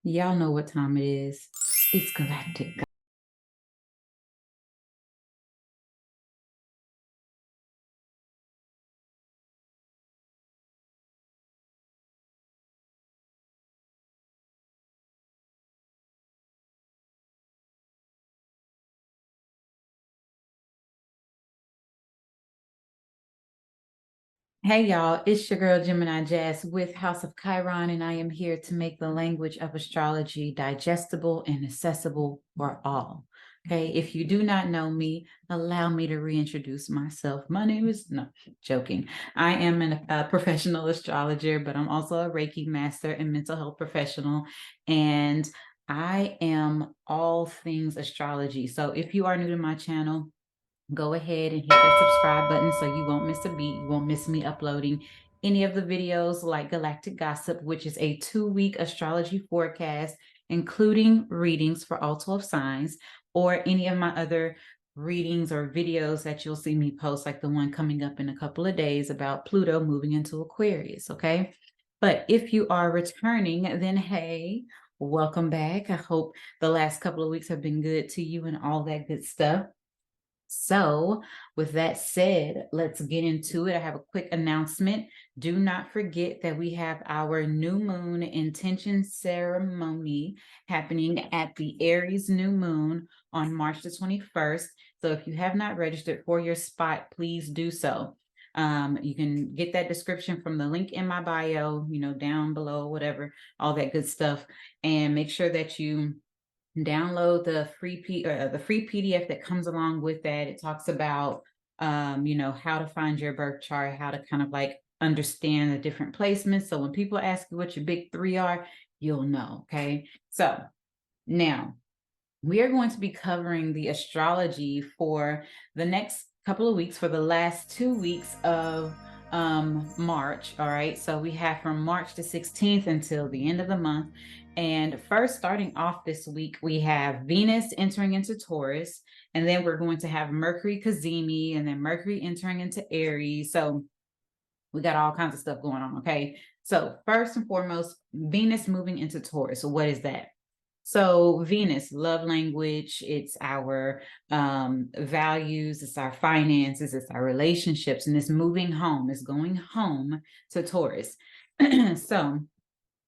Y'all know what time it is. It's Galactic. Hey y'all, it's your girl Gemini Jazz with House of Chiron, and I am here to make the language of astrology digestible and accessible for all. Okay, if you do not know me, allow me to reintroduce myself. My name is, no, joking. I am a professional astrologer, but I'm also a Reiki master and mental health professional. And I am all things astrology. So if you are new to my channel, go ahead and hit that subscribe button so you won't miss a beat. You won't miss me uploading any of the videos like Galactic Gossip, which is a 2-week astrology forecast, including readings for all 12 signs, or any of my other readings or videos that you'll see me post, like the one coming up in a couple of days about Pluto moving into Aquarius, okay? But if you are returning, then hey, welcome back. I hope the last couple of weeks have been good to you and all that good stuff. So with that said, let's get into it. I have a quick announcement. Do not forget that we have our new moon intention ceremony happening at the Aries New Moon on March the 21st. So if you have not registered for your spot, please do so. You can get that description from the link in my bio, down below, whatever, all that good stuff. And make sure that you download the free PDF that comes along with that. It talks about how to find your birth chart, how to kind of like understand the different placements. So when people ask you what your big three are, you'll know. Okay. So now we are going to be covering the astrology for the next couple of weeks, for the last 2 weeks of March. All right. So we have from March the 16th until the end of the month. And first, starting off this week, we have Venus entering into Taurus, and then we're going to have Mercury Cazimi, and then Mercury entering into Aries. So we got all kinds of stuff going on. Okay. So first and foremost, Venus moving into Taurus. So what is that? So Venus, love language, it's our values, it's our finances, it's our relationships, and it's moving home, it's going home to Taurus. So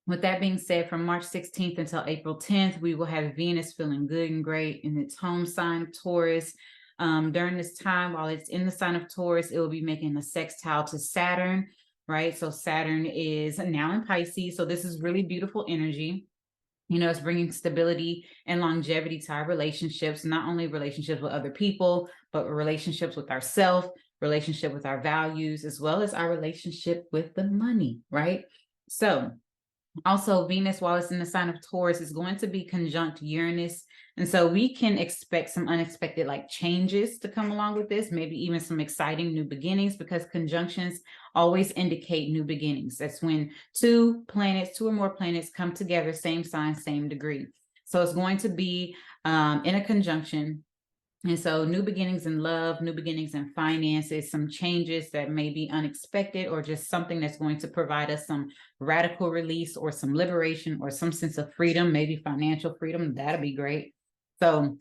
with that being said, from March 16th until April 10th, we will have Venus feeling good and great in its home sign of Taurus. During this time, while it's in the sign of Taurus, it will be making a sextile to Saturn, right? So Saturn is now in Pisces. So this is really beautiful energy. It's bringing stability and longevity to our relationships, not only relationships with other people, but relationships with ourselves, relationship with our values, as well as our relationship with the money, right? So also, Venus, while it's in the sign of Taurus, is going to be conjunct Uranus. And so we can expect some unexpected changes to come along with this, maybe even some exciting new beginnings, because conjunctions always indicate new beginnings. That's when two or more planets come together, same sign, same degree. So it's going to be in a conjunction. And so new beginnings in love, new beginnings in finances, some changes that may be unexpected, or just something that's going to provide us some radical release or some liberation or some sense of freedom, maybe financial freedom. That'd be great. So,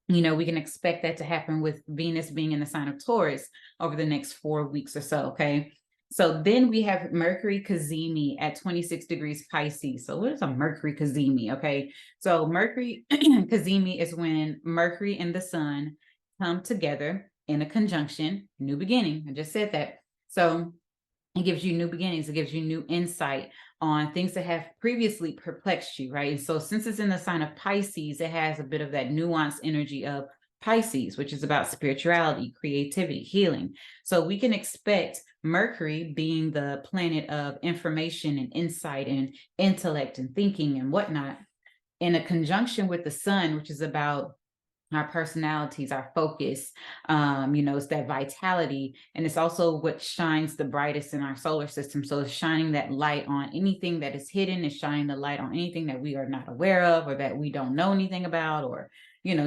we can expect that to happen with Venus being in the sign of Taurus over the next 4 weeks or so. Okay. So then we have Mercury Cazimi at 26 degrees Pisces. So what is a Mercury Cazimi? Okay. So Mercury Cazimi is when Mercury and the sun come together in a conjunction, new beginning. I just said that. So it gives you new beginnings. It gives you new insight on things that have previously perplexed you, right? And so since it's in the sign of Pisces, it has a bit of that nuanced energy of Pisces, which is about spirituality, creativity, healing. So we can expect Mercury, being the planet of information and insight and intellect and thinking and whatnot, in a conjunction with the sun, which is about our personalities, our focus, it's that vitality. And it's also what shines the brightest in our solar system. So it's shining that light on anything that is hidden. It's shining the light on anything that we are not aware of, or that we don't know anything about, or,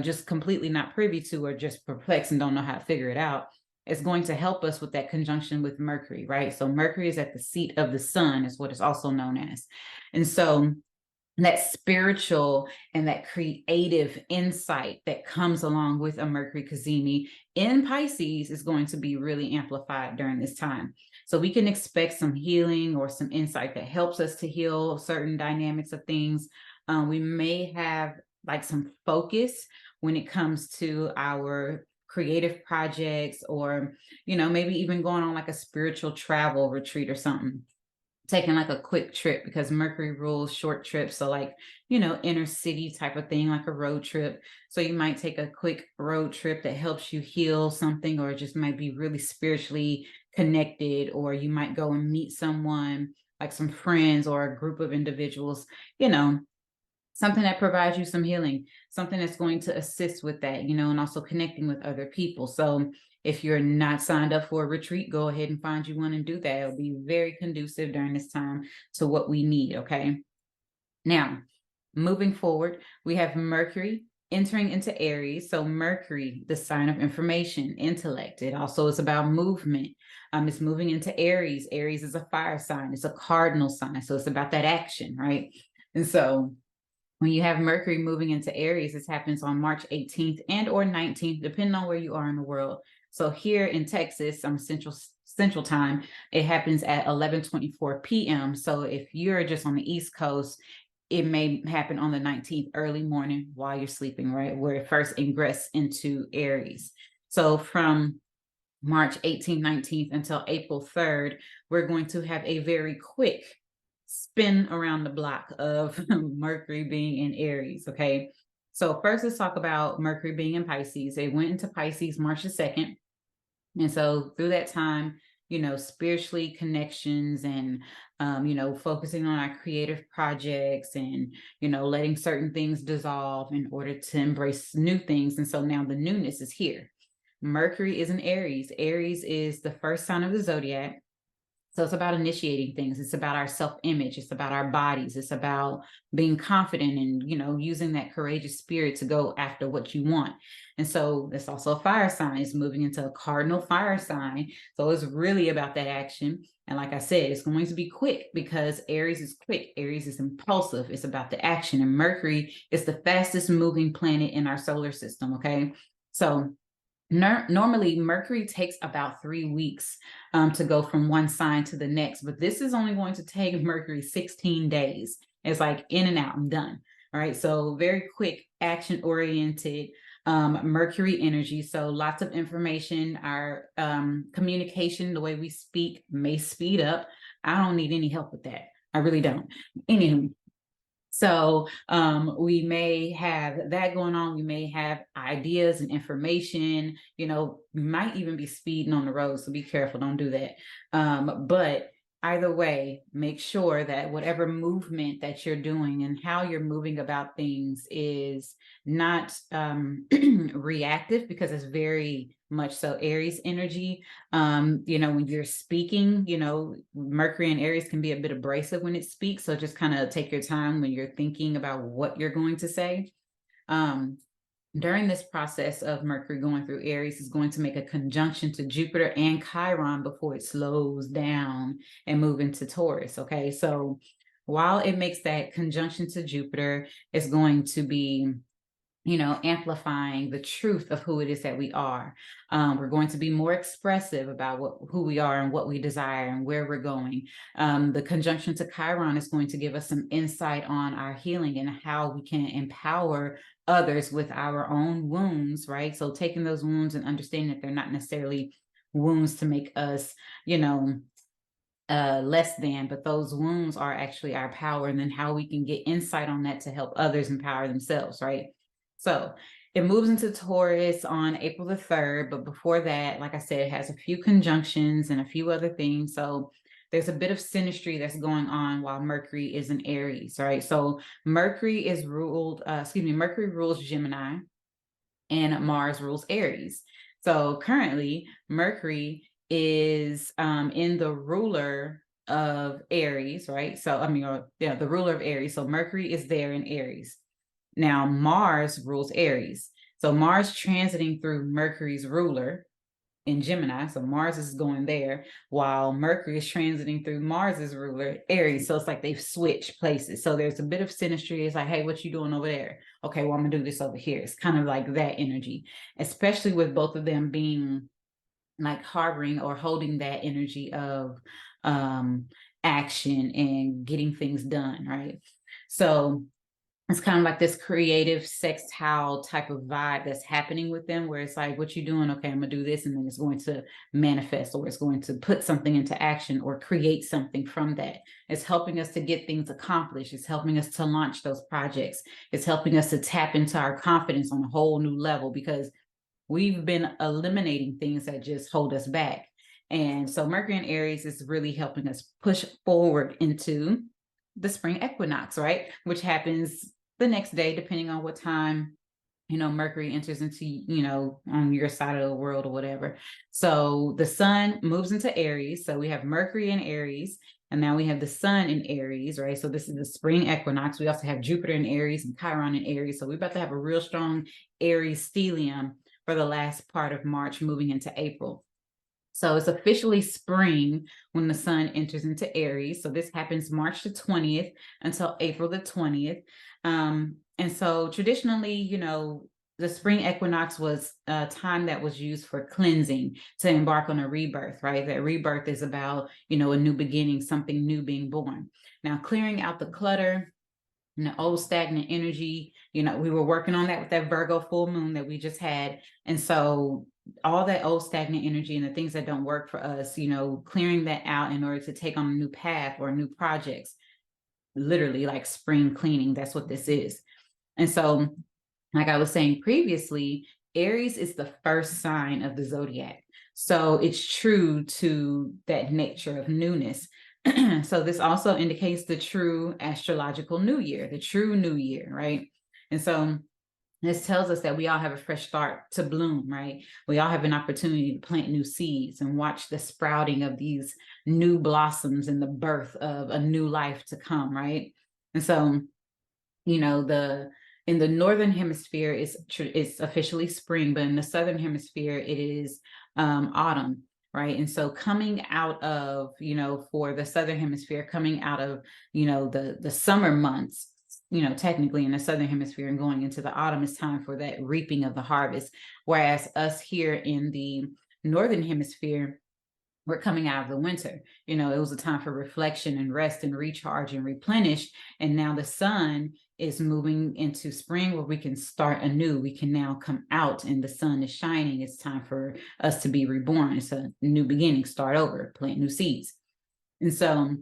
just completely not privy to, or just perplexed and don't know how to figure it out. It's going to help us with that conjunction with Mercury, right? So Mercury is at the seat of the sun, is what it's also known as. And so that spiritual and that creative insight that comes along with a Mercury Cazimi in Pisces is going to be really amplified during this time. So we can expect some healing or some insight that helps us to heal certain dynamics of things. We may have like some focus when it comes to our creative projects, or, maybe even going on like a spiritual travel retreat or something, taking like a quick trip, because Mercury rules short trips. So like, inner city type of thing, like a road trip. So you might take a quick road trip that helps you heal something, or just might be really spiritually connected, or you might go and meet someone, like some friends or a group of individuals, something that provides you some healing, something that's going to assist with that, and also connecting with other people. So if you're not signed up for a retreat, go ahead and find you one and do that. It'll be very conducive during this time to what we need, okay? Now, moving forward, we have Mercury entering into Aries. So Mercury, the sign of information, intellect. It also is about movement. It's moving into Aries. Aries is a fire sign. It's a cardinal sign. So it's about that action, right? And so when you have Mercury moving into Aries, this happens on March 18th and or 19th, depending on where you are in the world. So here in Texas, Central Time, it happens at 11:24 p.m. So if you're just on the East Coast, it may happen on the 19th early morning while you're sleeping, right? Where it first ingress into Aries. So from March 18th, 19th until April 3rd, we're going to have a very quick spin around the block of Mercury being in Aries, okay? So first, let's talk about Mercury being in Pisces. It went into Pisces March the 2nd. And so through that time, spiritually connections and, focusing on our creative projects and, letting certain things dissolve in order to embrace new things. And so now the newness is here. Mercury is in Aries. Aries is the first sign of the zodiac. So it's about initiating things. It's about our self-image. It's about our bodies. It's about being confident and, using that courageous spirit to go after what you want. And so it's also a fire sign. It's moving into a cardinal fire sign. So it's really about that action. And like I said, it's going to be quick because Aries is quick. Aries is impulsive. It's about the action. And Mercury is the fastest moving planet in our solar system. Okay. So normally Mercury takes about 3 weeks to go from one sign to the next, but this is only going to take Mercury 16 days. It's like in and out, I'm done. All right, so very quick, action oriented Mercury energy. So lots of information. Our communication, the way we speak, may speed up. I don't need any help with that. I really don't. Anywho, so we may have that going on. We may have ideas and information, we might even be speeding on the road. So be careful, don't do that. But either way, make sure that whatever movement that you're doing and how you're moving about things is not reactive, because it's very much so Aries energy. When you're speaking, Mercury and Aries can be a bit abrasive when it speaks. So just kind of take your time when you're thinking about what you're going to say. During this process of Mercury going through Aries, is going to make a conjunction to Jupiter and Chiron before it slows down and move into Taurus. Okay, so while it makes that conjunction to Jupiter, it's going to be amplifying the truth of who it is that we are. We're going to be more expressive about who we are and what we desire and where we're going. The conjunction to Chiron is going to give us some insight on our healing and how we can empower others with our own wounds, right? So taking those wounds and understanding that they're not necessarily wounds to make us, less than, but those wounds are actually our power, and then how we can get insight on that to help others empower themselves, right? So it moves into Taurus on April the 3rd, but before that, like I said, it has a few conjunctions and a few other things. So there's a bit of synastry that's going on while Mercury is in Aries, right? So Mercury rules Gemini and Mars rules Aries. So currently Mercury is in the ruler of Aries, right? So the ruler of Aries. So Mercury is there in Aries. Now, Mars rules Aries. So Mars transiting through Mercury's ruler in Gemini. So Mars is going there while Mercury is transiting through Mars's ruler, Aries. So it's like they've switched places. So there's a bit of synastry. It's like, hey, what you doing over there? Okay, well, I'm gonna do this over here. It's kind of like that energy, especially with both of them being like harboring or holding that energy of action and getting things done, right? So it's kind of like this creative sextile type of vibe that's happening with them, where it's like, what you doing? Okay, I'm gonna do this, and then it's going to manifest, or it's going to put something into action or create something from that. It's helping us to get things accomplished. It's helping us to launch those projects. It's helping us to tap into our confidence on a whole new level, because we've been eliminating things that just hold us back. And so Mercury in Aries is really helping us push forward into the spring equinox, right? Which happens the next day, depending on what time, Mercury enters into, on your side of the world or whatever. So the sun moves into Aries. So we have Mercury in Aries, and now we have the sun in Aries, right? So this is the spring equinox. We also have Jupiter in Aries and Chiron in Aries. So we're about to have a real strong Aries stellium for the last part of March, moving into April. So it's officially spring when the sun enters into Aries. So this happens March the 20th until April the 20th. And so traditionally, the spring equinox was a time that was used for cleansing, to embark on a rebirth, right? That rebirth is about, a new beginning, something new being born. Now, clearing out the clutter, old stagnant energy, we were working on that with that Virgo full moon that we just had. And so all that old stagnant energy and the things that don't work for us, clearing that out in order to take on a new path or new projects, literally like spring cleaning. That's what this is. And so, like I was saying previously, Aries is the first sign of the zodiac. So it's true to that nature of newness. So this also indicates the true astrological new year, the true new year, right? And so this tells us that we all have a fresh start to bloom, right? We all have an opportunity to plant new seeds and watch the sprouting of these new blossoms and the birth of a new life to come, right? And so, in the northern hemisphere it's officially spring, but in the southern hemisphere it is autumn, right? And so coming out of, for the southern hemisphere, coming out of, the summer months, technically in the southern hemisphere, and going into the autumn is time for that reaping of the harvest. Whereas us here in the northern hemisphere, we're coming out of the winter. It was a time for reflection and rest and recharge and replenish. And now the sun is moving into spring, where we can start anew. We can now come out and the sun is shining. It's time for us to be reborn. It's a new beginning, start over, plant new seeds. And so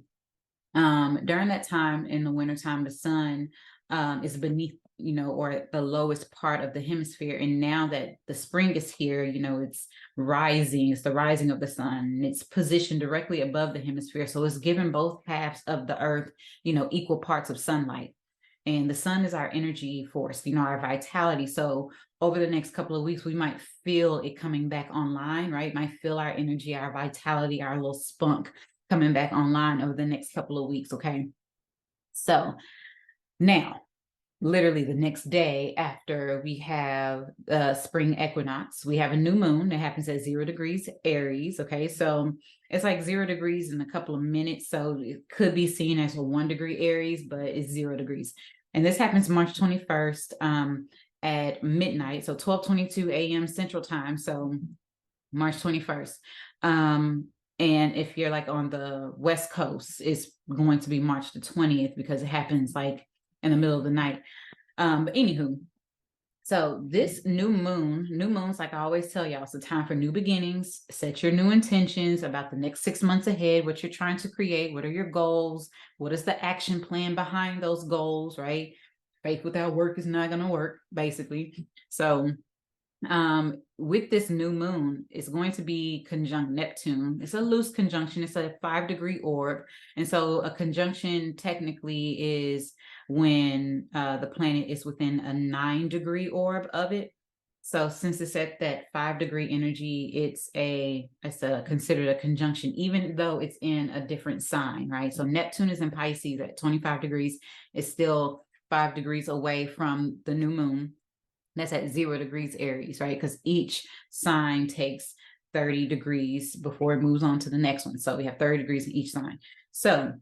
during that time in the wintertime, the sun is beneath, or the lowest part of the hemisphere. And now that the spring is here, it's rising, it's the rising of the sun, and it's positioned directly above the hemisphere. So it's given both halves of the earth, equal parts of sunlight. And the sun is our energy force, our vitality. So over the next couple of weeks, we might feel it coming back online, right? Might feel our energy, our vitality, our little spunk coming back online over the next couple of weeks, okay? So now, literally the next day after we have the spring equinox, we have a new moon that happens at 0 degrees Aries, okay? So it's like 0 degrees in a couple of minutes. So it could be seen as a 1 degree Aries, but it's 0 degrees. And this happens March 21st at midnight. So 12:22 a.m. Central Time. So March 21st. And if you're like on the West Coast, it's going to be March the 20th, because it happens like in the middle of the night. But anywho, so this new moons, like I always tell y'all, it's a time for new beginnings. Set your new intentions about the next 6 months ahead, what you're trying to create, what are your goals, what is the action plan behind those goals, right? Faith without work is not going to work, basically. So with this new moon, it's going to be conjunct Neptune. It's a loose conjunction. It's a 5-degree orb. And so a conjunction technically is when the planet is within a 9-degree orb of it. So since it's at that 5-degree energy, it's considered a conjunction, even though it's in a different sign, right? So Neptune is in Pisces at 25 degrees. It's still 5 degrees away from the new moon. That's at 0 degrees Aries, right? Because each sign takes 30 degrees before it moves on to the next one. So we have 30 degrees in each sign. So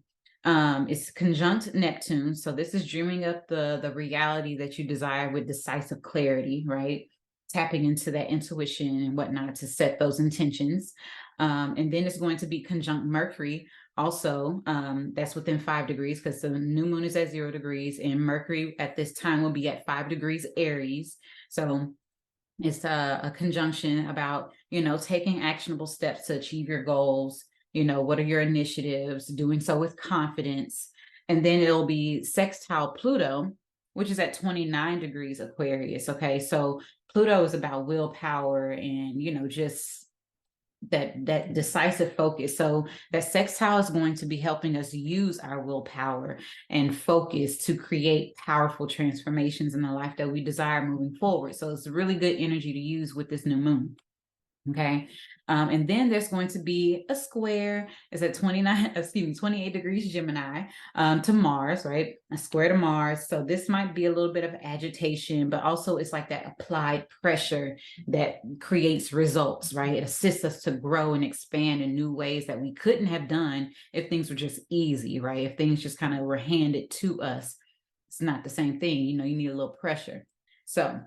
it's conjunct Neptune. So this is dreaming up the reality that you desire with decisive clarity, right? Tapping into that intuition and whatnot to set those intentions. And then it's going to be conjunct Mercury. Also, that's within 5 degrees because the new moon is at 0 degrees and Mercury at this time will be at 5 degrees Aries. So it's a conjunction about, taking actionable steps to achieve your goals. What are your initiatives, doing so with confidence. And then it'll be sextile Pluto, which is at 29 degrees Aquarius. Okay. So Pluto is about willpower and, just that decisive focus. So that sextile is going to be helping us use our willpower and focus to create powerful transformations in the life that we desire moving forward. So it's a really good energy to use with this new moon. Okay. And then there's going to be a square. It's at 28 degrees Gemini to Mars, right? A square to Mars. So this might be a little bit of agitation, but also it's like that applied pressure that creates results, right? It assists us to grow and expand in new ways that we couldn't have done if things were just easy, right? If things just kind of were handed to us, it's not the same thing. You need a little pressure. So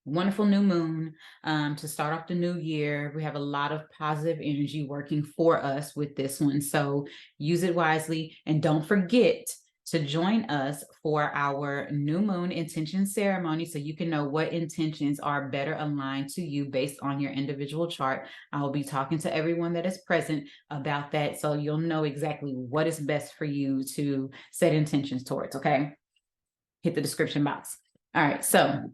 wonderful new moon to start off the new year. We have a lot of positive energy working for us with this one. So use it wisely and don't forget to join us for our new moon intention ceremony so you can know what intentions are better aligned to you based on your individual chart. I will be talking to everyone that is present about that so you'll know exactly what is best for you to set intentions towards, okay? Hit the description box. All right, so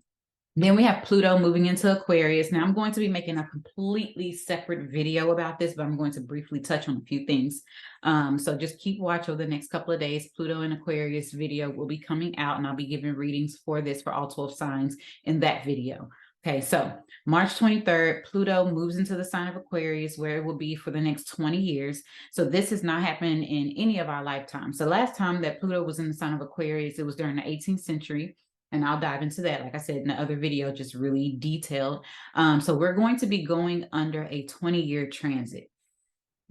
then we have Pluto moving into Aquarius. Now I'm going to be making a completely separate video about this, but I'm going to briefly touch on a few things. So just keep watch over the next couple of days. Pluto and Aquarius video will be coming out and I'll be giving readings for this for all 12 signs in that video. Okay, so March 23rd, Pluto moves into the sign of Aquarius where it will be for the next 20 years. So this is not happening in any of our lifetimes. So last time that Pluto was in the sign of Aquarius, it was during the 18th century. And I'll dive into that, like I said, in the other video, just really detailed. So we're going to be going under a 20-year transit.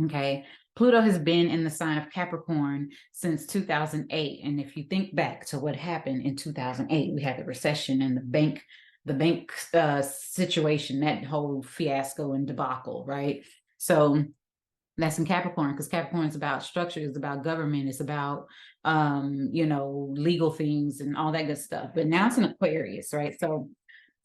Okay. Pluto has been in the sign of Capricorn since 2008. And if you think back to what happened in 2008, we had the recession and the bank situation, that whole fiasco and debacle, right? So that's in Capricorn because Capricorn is about structure, it's about government, it's about legal things and all that good stuff. But now it's in Aquarius, right? So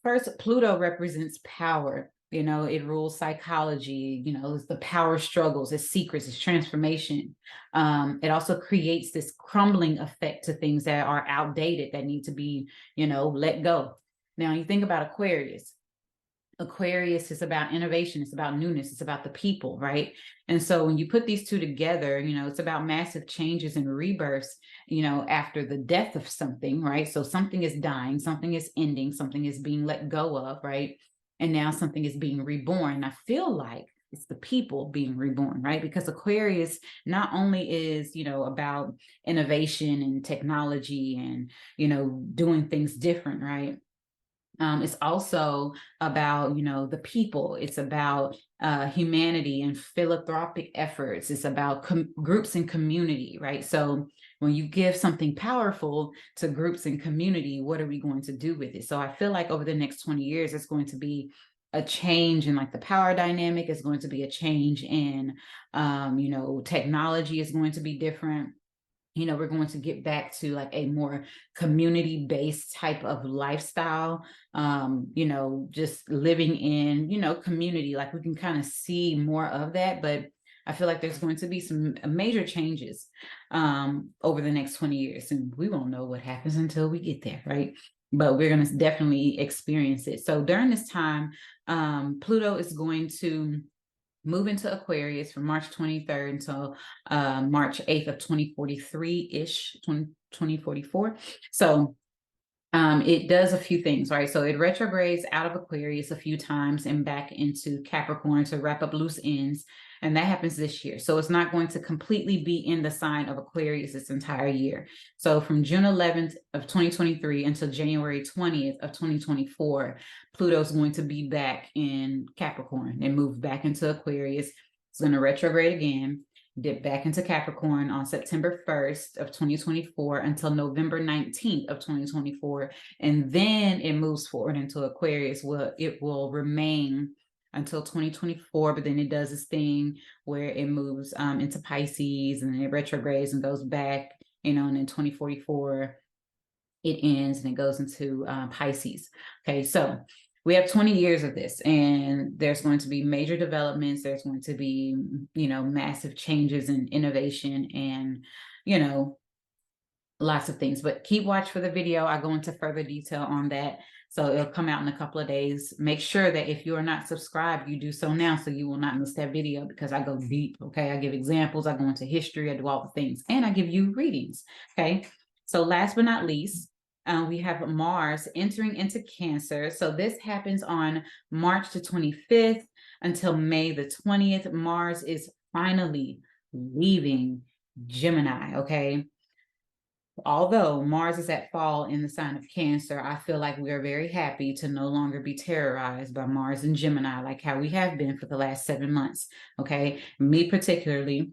first, Pluto represents power. It rules psychology. It's the power struggles, it's secrets, it's transformation. It also creates this crumbling effect to things that are outdated that need to be, let go. Now you think about Aquarius. Aquarius is about innovation, it's about newness, it's about the people, right? And so when you put these two together, it's about massive changes and rebirths, after the death of something, right? So something is dying, something is ending, something is being let go of, right? And now something is being reborn. I feel like it's the people being reborn, right? Because Aquarius not only is, about innovation and technology and, doing things different, right? It's also about, the people. It's about humanity and philanthropic efforts. It's about groups and community, right? So when you give something powerful to groups and community, what are we going to do with it? So I feel like over the next 20 years, it's going to be a change in like the power dynamic. It's going to be a change in, technology is going to be different. We're going to get back to like a more community-based type of lifestyle, just living in, community. Like we can kind of see more of that, but I feel like there's going to be some major changes over the next 20 years. And we won't know what happens until we get there, right? But we're going to definitely experience it. So during this time, Pluto is going to move into Aquarius from March 23rd until March 8th of 2043-ish, 2044. So It does a few things, right? So it retrogrades out of Aquarius a few times and back into Capricorn to wrap up loose ends. And that happens this year. So it's not going to completely be in the sign of Aquarius this entire year. So from June 11th of 2023 until January 20th of 2024, Pluto's going to be back in Capricorn and move back into Aquarius. It's going to retrograde again, dip back into Capricorn on September 1st of 2024 until November 19th of 2024. And then it moves forward into Aquarius. Well, it will remain until 2024, but then it does this thing where it moves into Pisces, and then it retrogrades and goes back, and then 2044, it ends and it goes into Pisces. Okay, so we have 20 years of this, and there's going to be major developments. There's going to be, massive changes and innovation and, lots of things. But keep watch for the video. I go into further detail on that. So it'll come out in a couple of days. Make sure that if you are not subscribed, you do so now so you will not miss that video, because I go deep, okay? I give examples, I go into history, I do all the things, and I give you readings, okay? So last but not least, we have Mars entering into Cancer. So this happens on March the 25th until May the 20th. Mars is finally leaving Gemini, okay? Although Mars is at fall in the sign of Cancer, I feel like we are very happy to no longer be terrorized by Mars and Gemini like how we have been for the last 7 months, okay? Me particularly,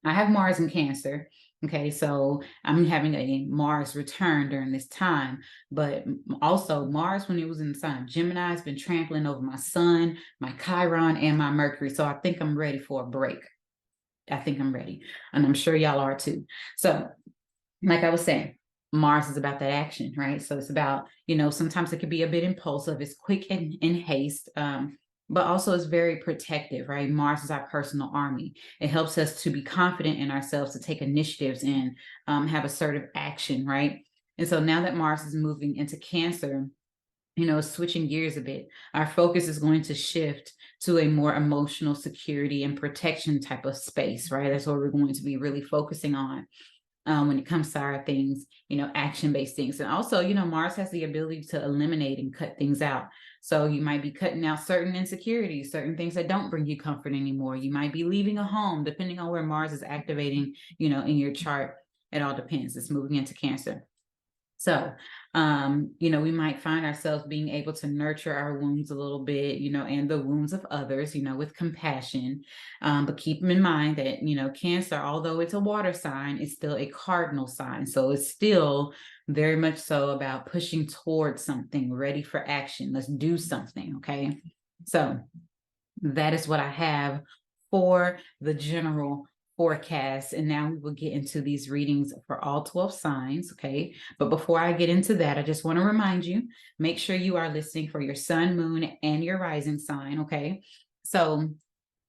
I have Mars in Cancer. Okay, so I'm having a Mars return during this time, but also Mars, when it was in the sign of Gemini, has been trampling over my Sun, my Chiron, and my Mercury. So I think I'm ready for a break. I think I'm ready, and I'm sure y'all are too. So, like I was saying, Mars is about that action, right? So it's about, sometimes it can be a bit impulsive. It's quick and in haste. But also it's very protective, right? Mars is our personal army. It helps us to be confident in ourselves, to take initiatives and have assertive action, right? And so now that Mars is moving into Cancer, switching gears a bit, our focus is going to shift to a more emotional security and protection type of space, right? That's what we're going to be really focusing on. When it comes to our things, action-based things. And also, Mars has the ability to eliminate and cut things out. So you might be cutting out certain insecurities, certain things that don't bring you comfort anymore. You might be leaving a home, depending on where Mars is activating, in your chart. It all depends. It's moving into Cancer. So, we might find ourselves being able to nurture our wounds a little bit, and the wounds of others, with compassion. But keep in mind that, Cancer, although it's a water sign, it's still a cardinal sign. So it's still very much so about pushing towards something, ready for action. Let's do something. Okay. So that is what I have for the general forecast. And now we will get into these readings for all 12 signs, okay? But before I get into that, I just want to remind you, make sure you are listening for your sun, moon, and your rising sign, okay? So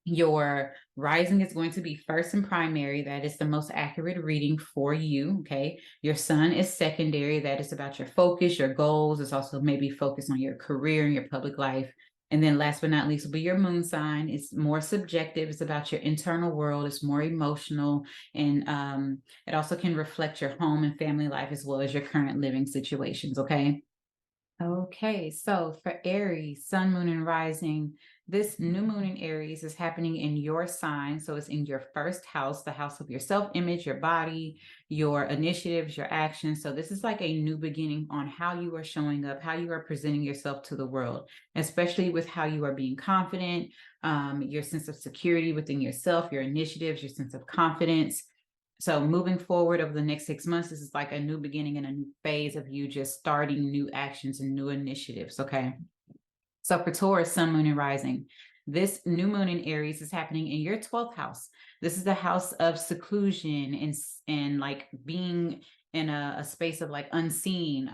your rising is going to be first and primary. That is the most accurate reading for you, okay? Your sun is secondary. That is about your focus, your goals. It's also maybe focused on your career and your public life. And then last but not least will be your moon sign. It's more subjective. It's about your internal world. It's more emotional. And it also can reflect your home and family life as well as your current living situations, okay? Okay, so for Aries, sun, moon, and rising, this new moon in Aries is happening in your sign. So it's in your first house, the house of your self-image, your body, your initiatives, your actions. So this is like a new beginning on how you are showing up, how you are presenting yourself to the world, especially with how you are being confident, your sense of security within yourself, your initiatives, your sense of confidence. So moving forward over the next 6 months, this is like a new beginning and a new phase of you just starting new actions and new initiatives, okay? So for Taurus, sun, moon, and rising, this new moon in Aries is happening in your 12th house. This is the house of seclusion and like being in a space of like unseen.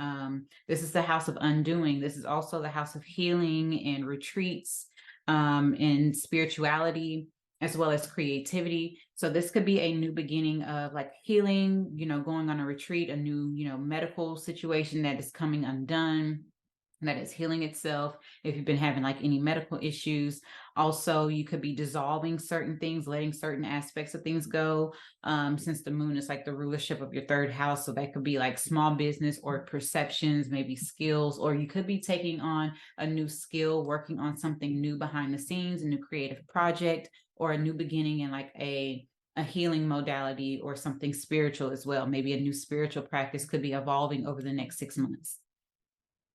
This is the house of undoing. This is also the house of healing and retreats and spirituality, as well as creativity. So this could be a new beginning of like healing, going on a retreat, a new, medical situation that is coming undone. that is healing itself. If you've been having like any medical issues, also you could be dissolving certain things, letting certain aspects of things go. Since the moon is like the rulership of your third house, so that could be like small business or perceptions, maybe skills, or you could be taking on a new skill, working on something new behind the scenes, a new creative project, or a new beginning in like a healing modality or something spiritual as well. Maybe a new spiritual practice could be evolving over the next 6 months.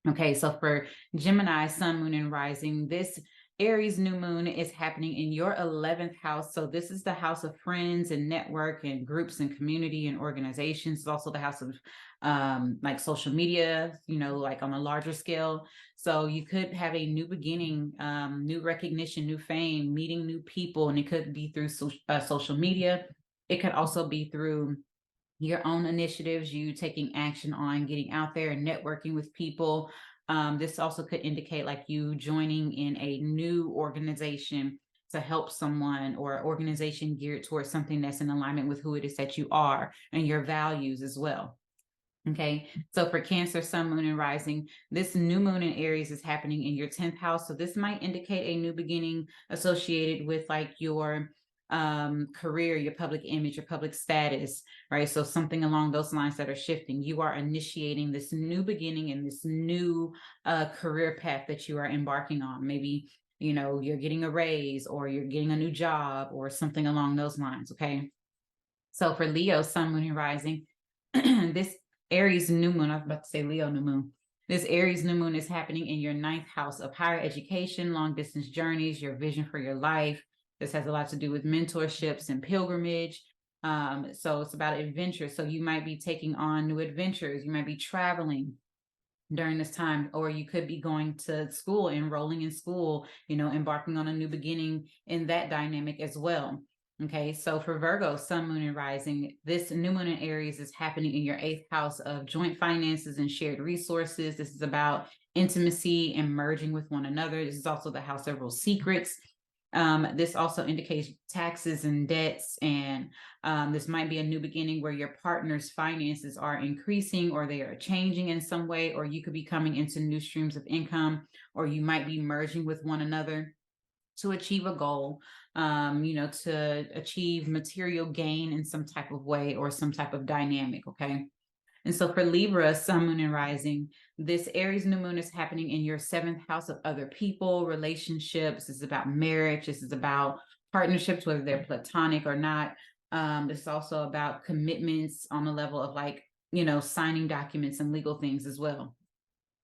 Okay, so for Gemini, sun, moon, and rising, this Aries new moon is happening in your 11th house. So this is the house of friends and network and groups and community and organizations. It's also the house of like social media, like on a larger scale. So you could have a new beginning, new recognition, new fame, meeting new people, and it could be through social media. It could also be through your own initiatives, you taking action on getting out there and networking with people. This also could indicate like you joining in a new organization to help someone, or organization geared towards something that's in alignment with who it is that you are and your values as well. Okay, so for Cancer, sun, moon, and rising, this new moon in Aries is happening in your 10th house. So this might indicate a new beginning associated with like your career, your public image, your public status, right? So something along those lines that are shifting. You are initiating this new beginning and this new career path that you are embarking on. Maybe, you're getting a raise, or you're getting a new job, or something along those lines. Okay. So for Leo, sun, moon, and rising, this Aries new moon, I was about to say Leo new moon. This Aries new moon is happening in your 9th house of higher education, long distance journeys, your vision for your life. This has a lot to do with mentorships and pilgrimage. So it's about adventure. So you might be taking on new adventures. You might be traveling during this time, or you could be going to school, enrolling in school, embarking on a new beginning in that dynamic as well. Okay, so for Virgo, sun, moon, and rising, this new moon in Aries is happening in your 8th house of joint finances and shared resources. This is about intimacy and merging with one another. This is also the house of real secrets. This also indicates taxes and debts, and this might be a new beginning where your partner's finances are increasing, or they are changing in some way, or you could be coming into new streams of income, or you might be merging with one another to achieve a goal, to achieve material gain in some type of way or some type of dynamic. Okay. And so for Libra, sun, moon, and rising, this Aries new moon is happening in your 7th house of other people, relationships. This is about marriage. This is about partnerships, whether they're platonic or not. This is also about commitments on the level of like, signing documents and legal things as well.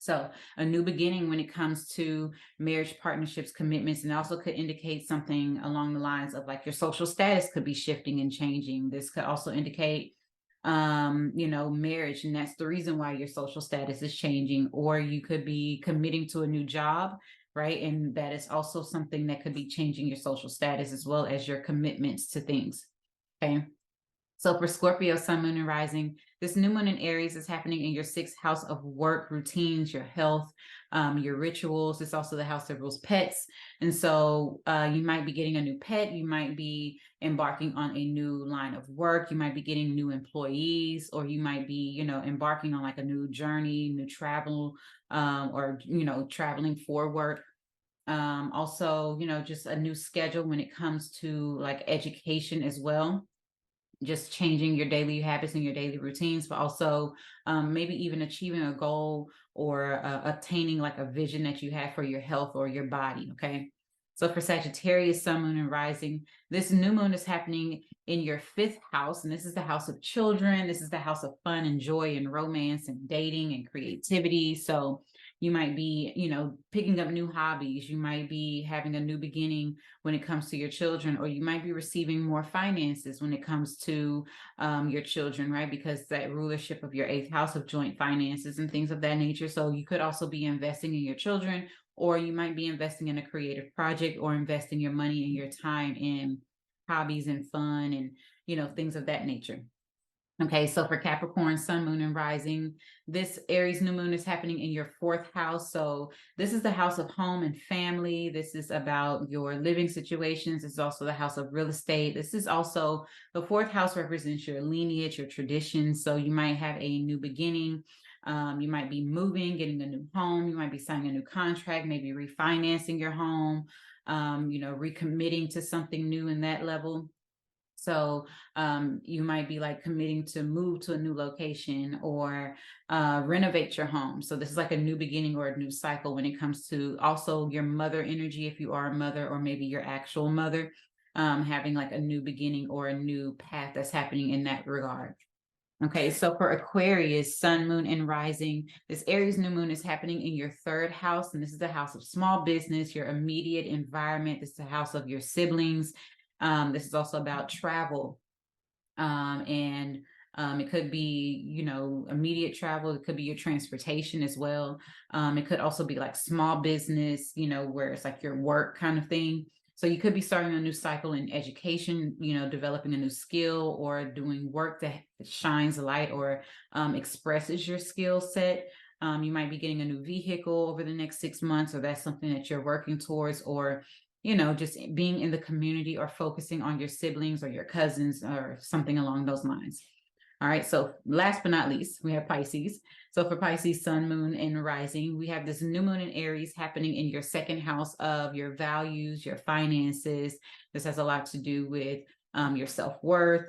So a new beginning when it comes to marriage, partnerships, commitments, and also could indicate something along the lines of like your social status could be shifting and changing. This could also indicate marriage, and that's the reason why your social status is changing, or you could be committing to a new job, right? And that is also something that could be changing your social status as well as your commitments to things. Okay. So for Scorpio, sun, moon, and rising, this new moon in Aries is happening in your 6th house of work, routines, your health, your rituals. It's also the house of rules, pets. And so you might be getting a new pet. You might be embarking on a new line of work. You might be getting new employees, or you might be, embarking on like a new journey, new travel, or, traveling for work. Also, just a new schedule when it comes to like education as well, just changing your daily habits and your daily routines, but also maybe even achieving a goal, or obtaining like a vision that you have for your health or your body. Okay. So for Sagittarius, sun, moon, and rising, this new moon is happening in your 5th house. And this is the house of children. This is the house of fun and joy and romance and dating and creativity. So you might be, picking up new hobbies. You might be having a new beginning when it comes to your children, or you might be receiving more finances when it comes to your children, right? Because that rulership of your 8th house of joint finances and things of that nature. So you could also be investing in your children, or you might be investing in a creative project, or investing your money and your time in hobbies and fun and, things of that nature. Okay, so for Capricorn, sun, moon, and rising, this Aries new moon is happening in your 4th house. So this is the house of home and family. This is about your living situations. This is also the house of real estate. This is also the 4th house represents your lineage, your traditions. So you might have a new beginning You might be moving, getting a new home. You might be signing a new contract, maybe refinancing your home, recommitting to something new in that level. So you might be like committing to move to a new location or renovate your home. So this is like a new beginning or a new cycle when it comes to also your mother energy, if you are a mother, or maybe your actual mother, having like a new beginning or a new path that's happening in that regard. Okay, so for Aquarius, sun, moon, and rising, this Aries new moon is happening in your third house. And this is the house of small business, your immediate environment. This is the house of your siblings. This is also about travel. And it could be, immediate travel. It could be your transportation as well. It could also be like small business, where it's like your work kind of thing. So you could be starting a new cycle in education, developing a new skill or doing work that shines a light or expresses your skill set. You might be getting a new vehicle over the next 6 months, or that's something that you're working towards, or just being in the community or focusing on your siblings or your cousins or something along those lines. All right. So last but not least, we have Pisces. So for Pisces, sun, moon, and rising, we have this new moon in Aries happening in your second house of your values, your finances. This has a lot to do with your self-worth,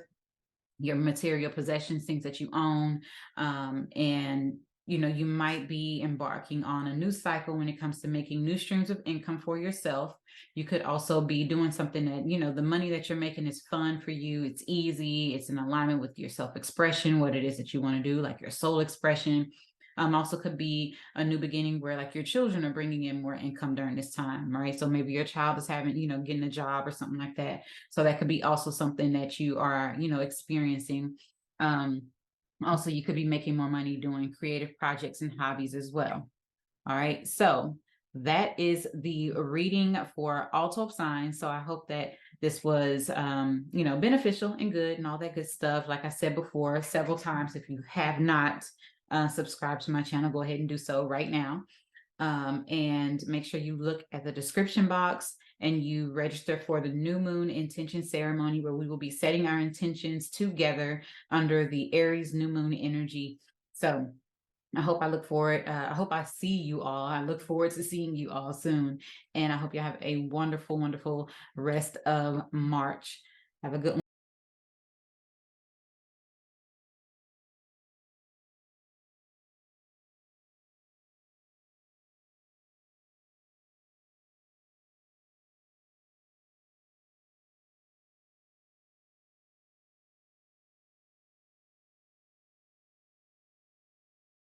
your material possessions, things that you own, and you might be embarking on a new cycle when it comes to making new streams of income for yourself. You could also be doing something that, the money that you're making is fun for you. It's easy. It's in alignment with your self-expression, what it is that you want to do, like your soul expression. Also could be a new beginning where like your children are bringing in more income during this time, right? So maybe your child is having, getting a job or something like that. So that could be also something that you are, experiencing. Also, you could be making more money doing creative projects and hobbies as well. All right. So that is the reading for all 12 signs. So I hope that this was, beneficial and good and all that good stuff. Like I said before, several times, if you have not subscribe to my channel, go ahead and do so right now. And make sure you look at the description box and you register for the new moon intention ceremony, where we will be setting our intentions together under the Aries new moon energy. So I hope I see you all. I look forward to seeing you all soon. And I hope you have a wonderful, wonderful rest of March. Have a good one.